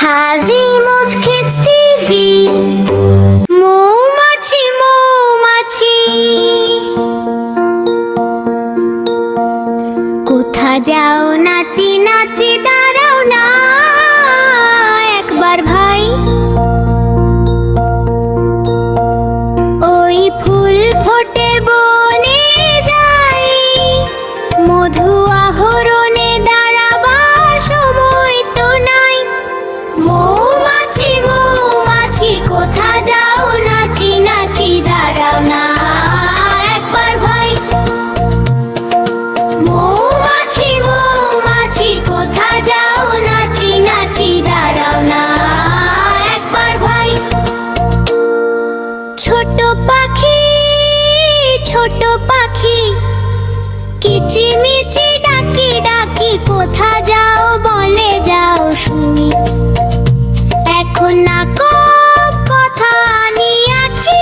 হাজিমুখ TV. মৌমাছি মৌমাছি কোথা যাও নাচি নাচি দাঁড়াও না একবার ভাই। ওই ফুল ফোটে বনে যাই, মধু আহরণে দাঁড়াবার সময় তো নাই। মৌমাছি মৌমাছি কোথা যাও নাচি নাচি দাঁড়াও না একবার ভাই। মৌমাছি মৌমাছি কোথা যাও নাচি নাচি দাঁড়াও না একবার ভাই। ছোট পাখি কিচিমিচি ডাকি ডাকি কোথা যাও বলে যাও শুনি। এখন না কথা নিয়াছি,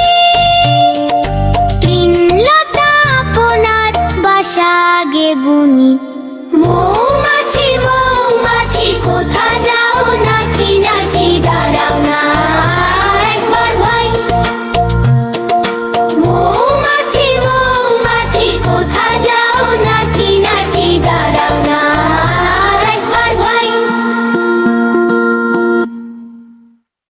তৃণলতা আপনার বাসা গে বুনি। মৌমাছি মৌমাছি কোথা যাও নাচি নাচি